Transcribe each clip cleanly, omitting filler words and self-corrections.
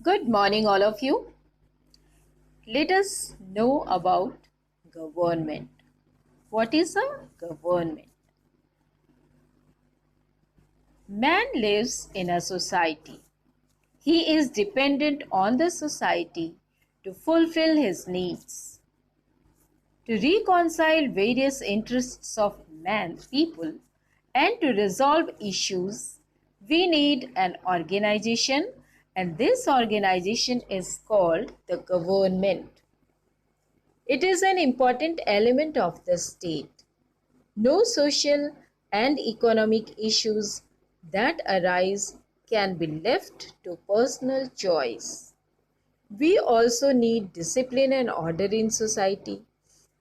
Good morning, all of you. Let us know about government. What is a government? Man lives in a society. He is dependent on the society to fulfill his needs. To reconcile various interests of people, and to resolve issues, we need an organization, and this organization is called the government. It is an important element of the state. No social and economic issues that arise can be left to personal choice. We also need discipline and order in society.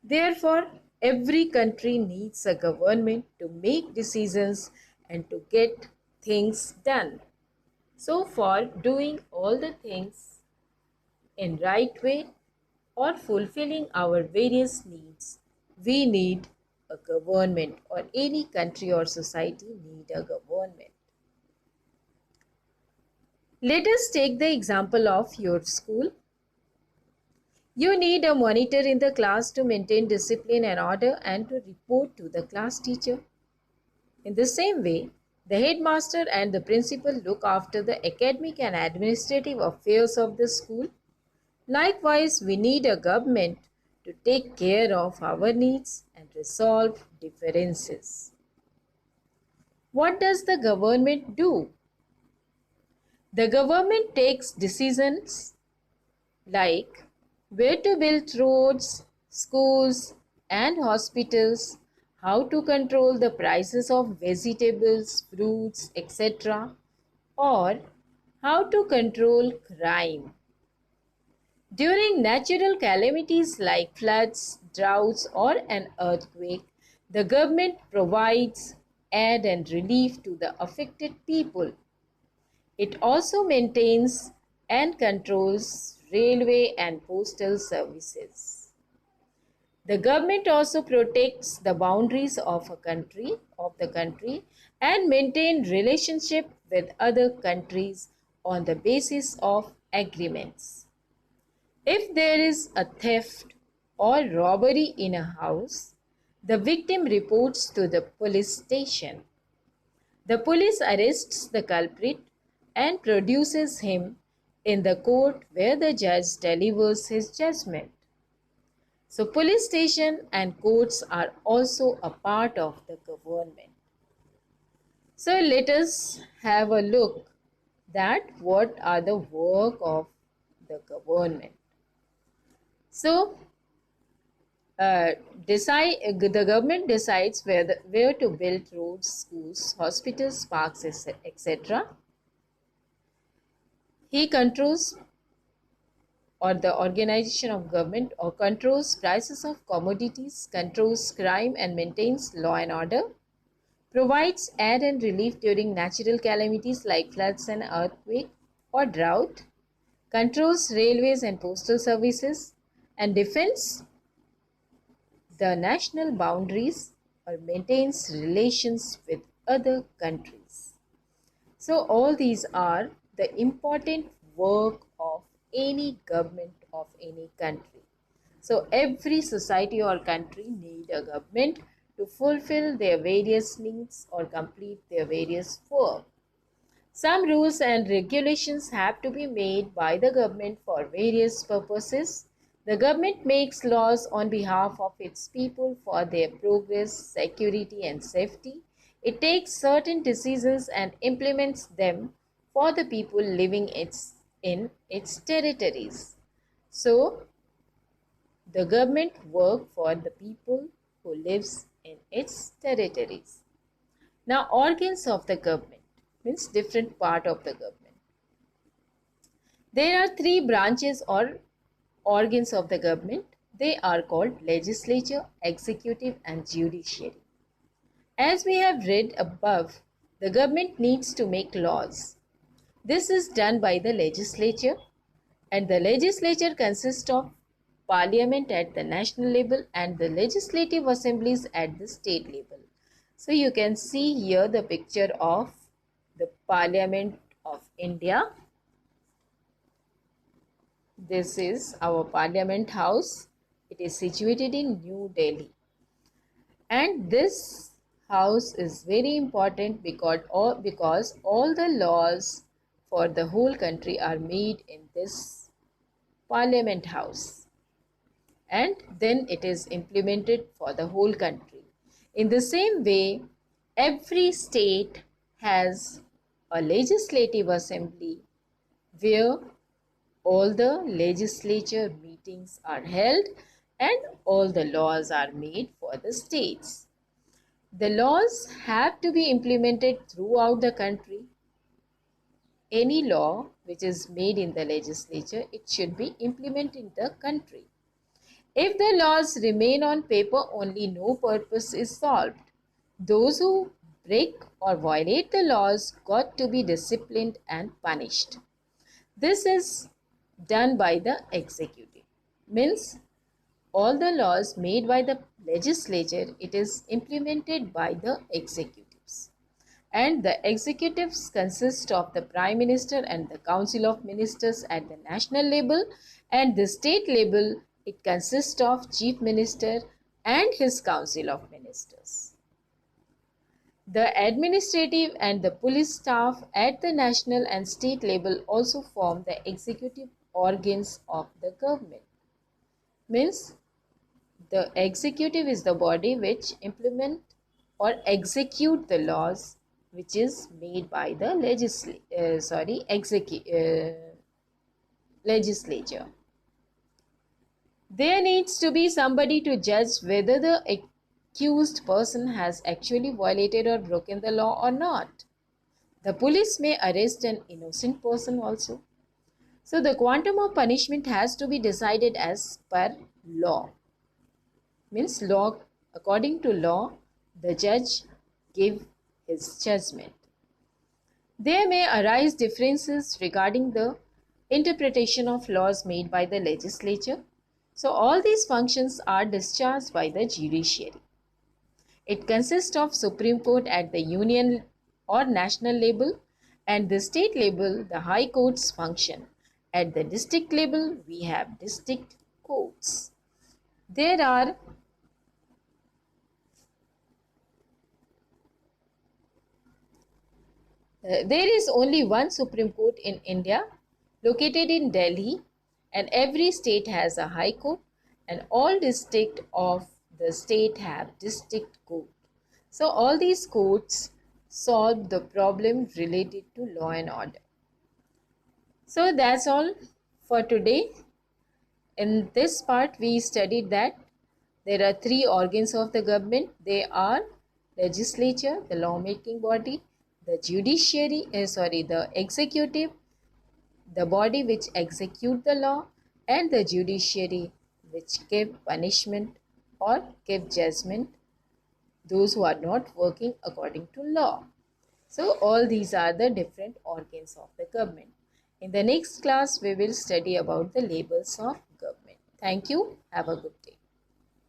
Therefore, every country needs a government to make decisions and to get things done. So, for doing all the things in right way or fulfilling our various needs, we need a government, or any country or society need a government. Let us take the example of your school. You need a monitor in the class to maintain discipline and order and to report to the class teacher. In the same way, the headmaster and the principal look after the academic and administrative affairs of the school. Likewise, we need a government to take care of our needs and resolve differences. What does the government do? The government takes decisions like where to build roads, schools, and hospitals, how to control the prices of vegetables, fruits, etc., or how to control crime. During natural calamities like floods, droughts, or an earthquake, the government provides aid and relief to the affected people. It also maintains and controls railway and postal services. The government also protects the boundaries of the country and maintain relationship with other countries on the basis of agreements. If there is a theft or robbery in a house, the victim reports to the police station. The police arrests the culprit and produces him in the court where the judge delivers his judgment. So, police station and courts are also a part of the government. So, let us have a look that what are the work of the government. So, the government decides where to build roads, schools, hospitals, parks, etc. He controls, or the organization of government, or controls prices of commodities, controls crime and maintains law and order, provides aid and relief during natural calamities like floods and earthquake or drought, controls railways and postal services, and defends the national boundaries or maintains relations with other countries. So, all these are the important work of any government of any country. So, every society or country need a government to fulfill their various needs or complete their various work. Some rules and regulations have to be made by the government for various purposes. The government makes laws on behalf of its people for their progress, security, and safety. It takes certain decisions and implements them for the people living in its territories. So, the government work for the people who lives in its territories. Now, organs of the government means different part of the government. There are three branches or organs of the government. They are called legislature, executive, and judiciary. As we have read above, the government needs to make laws. This is done by the legislature, and the legislature consists of parliament at the national level and the legislative assemblies at the state level. So you can see here the picture of the Parliament of India. This is our Parliament House. It is situated in New Delhi. And this house is very important because all the laws for the whole country are made in this Parliament House. And then it is implemented for the whole country. In the same way, every state has a legislative assembly where all the legislature meetings are held and all the laws are made for the states. The laws have to be implemented throughout the country. Any law which is made in the legislature, it should be implemented in the country. If the laws remain on paper only, no purpose is solved. Those who break or violate the laws got to be disciplined and punished. This is done by the executive. Means all the laws made by the legislature, it is implemented by the executives. And the executives consist of the Prime Minister and the Council of Ministers at the national level, and the state level, it consists of Chief Minister and his Council of Ministers. The administrative and the police staff at the national and state level also form the executive organs of the government. Means the executive is the body which implement or execute the laws which is made by the legislature. There needs to be somebody to judge whether the accused person has actually violated or broken the law or not. The police may arrest an innocent person also. So the quantum of punishment has to be decided as per law. Means law, according to law, the judge give his judgment. There may arise differences regarding the interpretation of laws made by the legislature. So all these functions are discharged by the judiciary. It consists of Supreme Court at the union or national level, and the state level, the high courts function. At the district level, we have district courts. There is only one Supreme Court in India, located in Delhi, and every state has a high court, and all districts of the state have district court. So all these courts solve the problem related to law and order. So that's all for today. In this part, we studied that there are three organs of the government. They are legislature, the lawmaking body, the judiciary, the executive, the body which execute the law, and the judiciary which give punishment or give judgment those who are not working according to law. So all these are the different organs of the government. In the next class, we will study about the labels of government. Thank you. Have a good day.